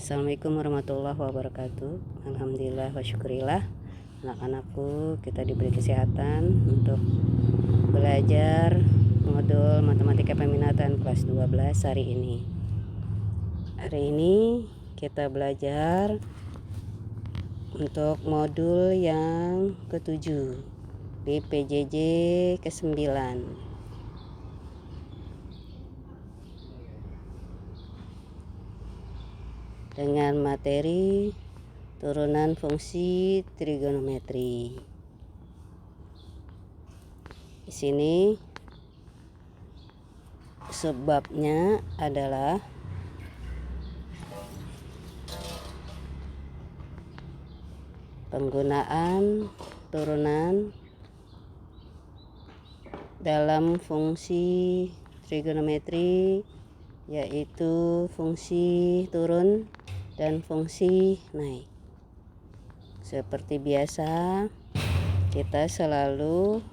Assalamualaikum warahmatullahi wabarakatuh. Alhamdulillah wa syukurillah, anak-anakku kita diberi kesehatan untuk belajar modul matematika peminatan kelas 12 hari ini. Hari ini kita belajar untuk modul yang ke-7 di PJJ ke-9 dengan materi turunan fungsi trigonometri. Di sini sebabnya adalah penggunaan turunan dalam fungsi trigonometri, yaitu fungsi turun dan fungsi naik. Seperti biasa, kita selalu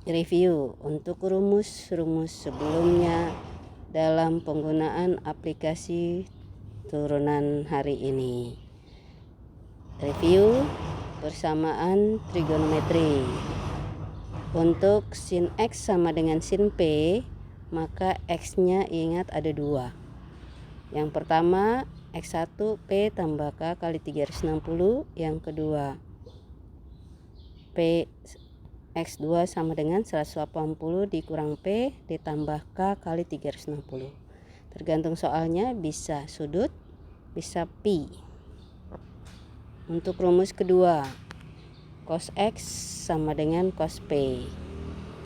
review untuk rumus-rumus sebelumnya dalam penggunaan aplikasi turunan hari ini. Review persamaan trigonometri. Untuk sin X sama dengan sin P, maka X-nya ingat ada dua. Yang pertama X1 P tambah K kali 360. Yang kedua P X2 sama dengan 180 dikurang P ditambah K kali 360. Tergantung soalnya, bisa sudut, bisa pi. Untuk rumus kedua, cos X sama dengan cos P.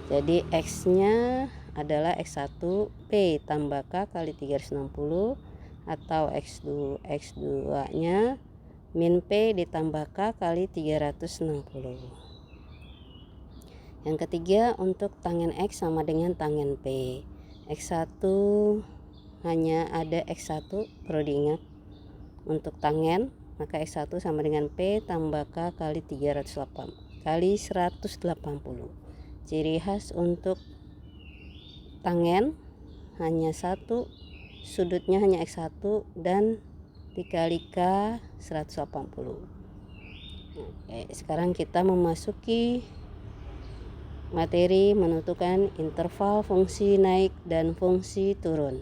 Jadi X-nya adalah X1 P tambah K kali 360 atau X2-nya min P ditambah K kali 360. Yang ketiga, untuk tangen X sama dengan tangen P. X1 hanya ada X1, perlu diingat. Untuk tangen, maka X1 sama dengan P tambah K kali 380 kali 180. Ciri khas untuk tangen hanya satu, sudutnya hanya X1 dan dikali K 180. Oke, sekarang kita memasuki materi menentukan interval fungsi naik dan fungsi turun.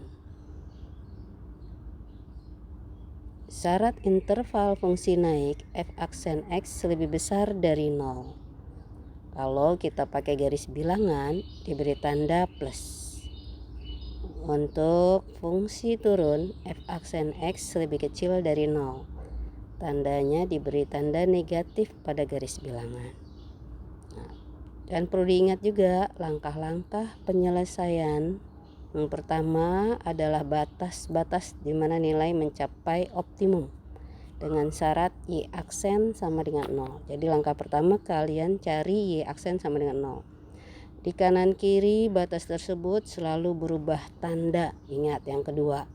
Syarat interval fungsi naik f aksen X lebih besar dari 0. Kalau kita pakai garis bilangan diberi tanda plus. Untuk fungsi turun f aksen X lebih kecil dari 0. Tandanya diberi tanda negatif pada garis bilangan. Dan perlu diingat juga langkah-langkah penyelesaian. Yang pertama adalah batas-batas di mana nilai mencapai optimum dengan syarat Y aksen sama dengan 0. Jadi langkah pertama kalian cari Y aksen sama dengan 0. Di kanan kiri batas tersebut selalu berubah tanda. Ingat yang kedua.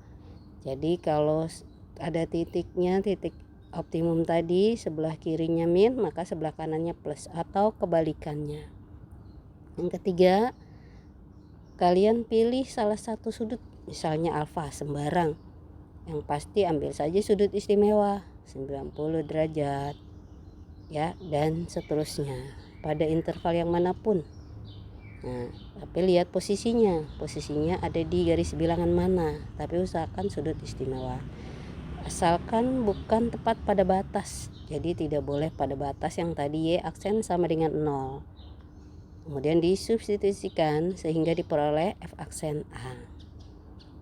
Jadi kalau ada titiknya, titik optimum tadi sebelah kirinya min, maka sebelah kanannya plus atau kebalikannya. Yang ketiga, kalian pilih salah satu sudut, misalnya alfa sembarang. Yang pasti ambil saja sudut istimewa 90 derajat ya, dan seterusnya pada interval yang manapun. Nah, tapi lihat posisinya ada di garis bilangan mana, tapi usahakan sudut istimewa. Asalkan bukan tepat pada batas, jadi tidak boleh pada batas yang tadi Y aksen sama dengan 0. Kemudian disubstitusikan sehingga diperoleh F aksen A.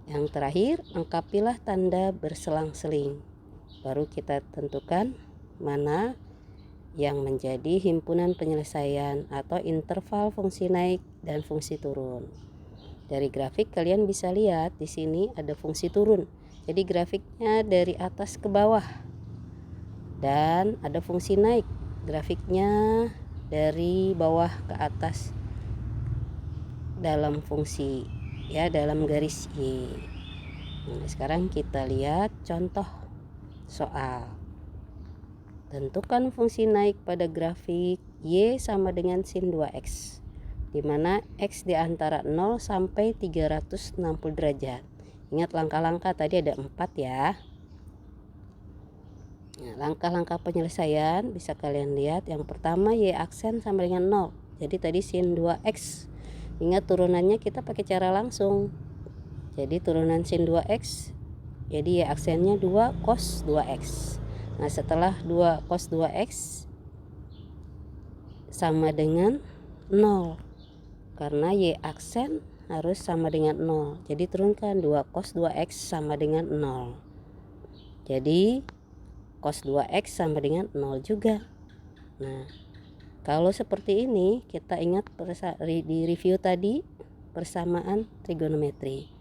Yang terakhir, lengkapilah tanda berselang-seling. Baru kita tentukan mana yang menjadi himpunan penyelesaian atau interval fungsi naik dan fungsi turun. Dari grafik kalian bisa lihat di sini ada fungsi turun. Jadi grafiknya dari atas ke bawah. Dan ada fungsi naik. Grafiknya dari bawah ke atas dalam fungsi ya, dalam garis Y. Nah, sekarang kita lihat contoh soal. Tentukan fungsi naik pada grafik Y sama dengan sin 2X. dimana X di antara 0 sampai 360 derajat. Ingat langkah-langkah tadi ada 4 ya. Nah, langkah-langkah penyelesaian bisa kalian lihat. Yang pertama Y aksen sama dengan 0. Jadi tadi sin 2X. Ingat turunannya kita pakai cara langsung. Jadi turunan sin 2X, jadi Y aksennya 2 cos 2X. Nah setelah 2 cos 2X sama dengan 0, karena Y aksen harus sama dengan 0. Jadi turunkan 2 cos 2X sama dengan 0. Jadi cos 2X sama dengan 0 juga. Nah kalau seperti ini kita ingat di review tadi persamaan trigonometri.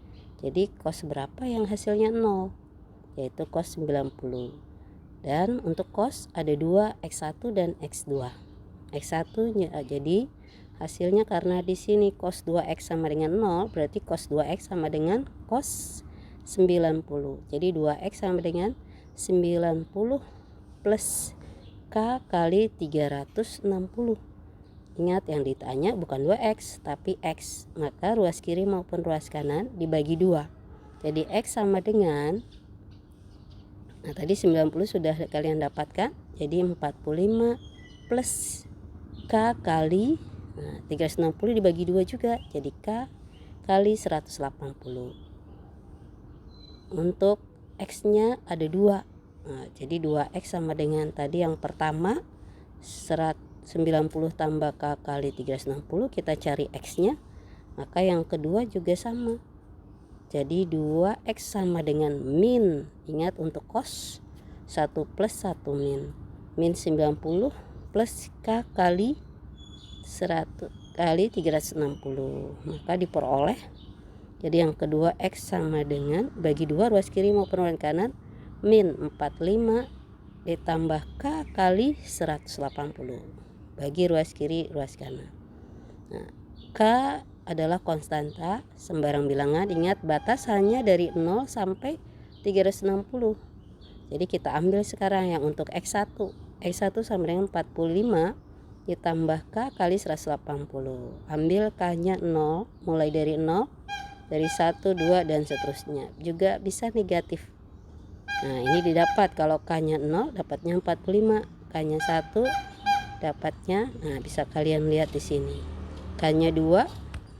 Jadi cos berapa yang hasilnya 0? Yaitu cos 90. Dan untuk cos ada 2 X1 dan X2. X1 jadi hasilnya karena di sini cos 2X sama dengan 0, berarti cos 2X sama dengan cos 90. Jadi 2X sama dengan 90 plus K kali 360. Ingat yang ditanya bukan 2X tapi X. Maka ruas kiri maupun ruas kanan dibagi 2. Jadi X sama dengan, nah tadi 90 sudah kalian dapatkan. Jadi 45 plus K kali, nah 360 dibagi 2 juga. Jadi K kali 180. Untuk X nya ada 2. Nah, jadi 2X sama dengan tadi yang pertama 90 tambah K kali 360, kita cari X nya. Maka yang kedua juga sama. Jadi 2X sama dengan min. Ingat untuk cos 1 plus 1 min. Min 90 plus K kali 100 kali 360. Maka diperoleh. Jadi yang kedua X sama dengan bagi 2 ruas kiri maupun ruas kanan, min 45 ditambah K kali 180 bagi ruas kiri ruas kanan. Nah, K adalah konstanta sembarang bilangan. Ingat batas hanya dari 0 sampai 360. Jadi kita ambil sekarang yang untuk X1. X1 sama dengan 45 ditambah K kali 180. Ambil K nya 0, mulai dari 0, dari 1, 2 dan seterusnya. Juga bisa negatif. Nah ini didapat kalau K nya 0 dapatnya 45, K nya 1 dapatnya, nah bisa kalian lihat di sini K nya 2.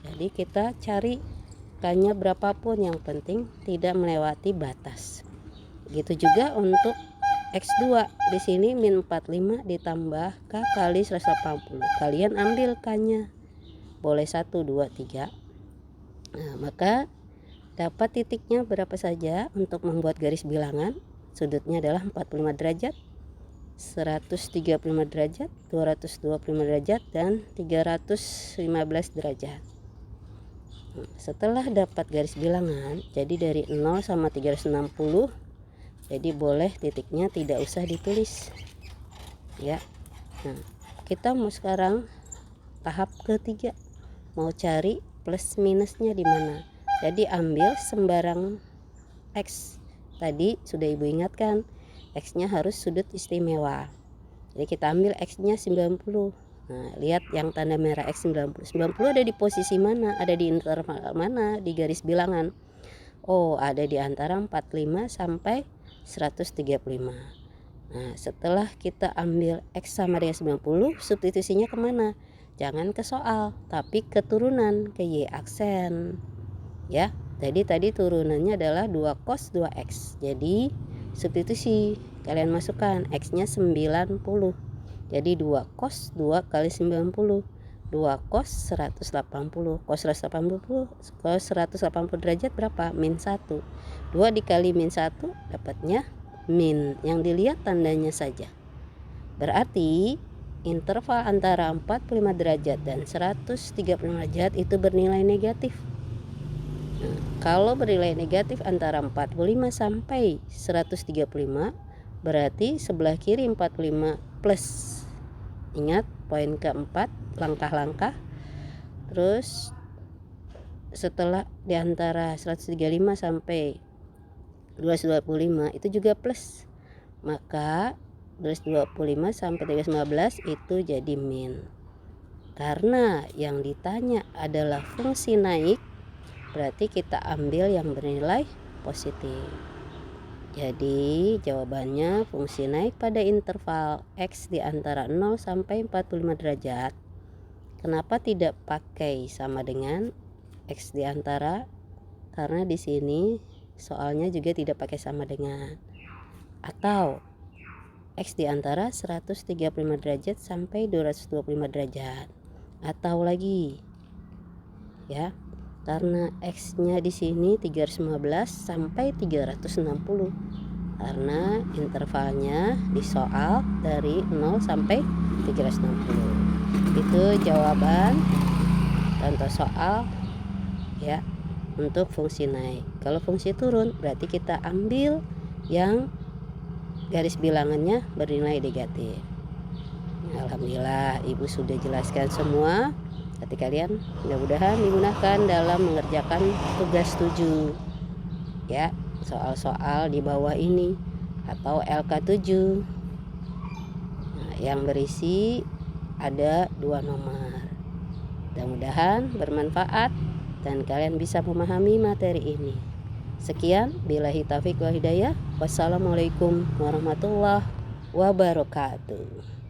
Jadi kita cari K nya berapapun, yang penting tidak melewati batas. Begitu juga untuk X2. Di sini min 45 ditambah K kali 180. Kalian ambil K nya, boleh 1, 2, 3. Nah maka dapat titiknya berapa saja untuk membuat garis bilangan. Sudutnya adalah 45 derajat, 135 derajat, 225 derajat, dan 315 derajat. Setelah dapat garis bilangan, jadi dari 0 sama 360, jadi boleh titiknya tidak usah ditulis ya. Nah kita mau sekarang tahap ketiga, mau cari plus minusnya di mana. Jadi ambil sembarang X. Tadi sudah ibu ingatkan, X nya harus sudut istimewa. Jadi kita ambil X nya 90. Nah lihat yang tanda merah X 90. 90 ada di posisi mana? Ada di interval mana di garis bilangan? Oh ada di antara 45 sampai 135. Nah setelah kita ambil X sama dengan 90, substitusinya kemana? Jangan ke soal, tapi ke turunan, ke Y aksen ya. Jadi tadi turunannya adalah 2 cos 2X. Jadi substitusi, kalian masukkan X nya 90. Jadi 2 cos 2 kali 90, 2 cos 180. Cos 180, cos 180 derajat berapa? Min 1. 2 dikali min 1 dapatnya min. Yang dilihat tandanya saja. Berarti interval antara 45 derajat dan 135 derajat itu bernilai negatif. Nah, kalau bernilai negatif antara 45 sampai 135, berarti sebelah kiri 45 plus. Ingat poin keempat, langkah-langkah. Terus setelah di antara 135 sampai 225 itu juga plus. Maka 225 sampai 315 itu jadi min. Karena yang ditanya adalah fungsi naik, berarti kita ambil yang bernilai positif. Jadi jawabannya fungsi naik pada interval X di antara 0 sampai 45 derajat. Kenapa tidak pakai sama dengan X di antara? Karena di sini soalnya juga tidak pakai sama dengan. Atau X di antara 135 derajat sampai 225 derajat. Atau lagi ya, karena X-nya di sini 315 sampai 360. Karena intervalnya di soal dari 0 sampai 360. Itu jawaban contoh soal ya untuk fungsi naik. Kalau fungsi turun berarti kita ambil yang garis bilangannya bernilai negatif. Alhamdulillah ibu sudah jelaskan semua. Hati kalian mudah-mudahan digunakan dalam mengerjakan tugas 7 ya, soal-soal di bawah ini atau LK7 yang berisi ada 2 nomor. Mudah-mudahan bermanfaat dan kalian bisa memahami materi ini. Sekian, billahi taufiq wal hidayah. Wassalamualaikum warahmatullahi wabarakatuh.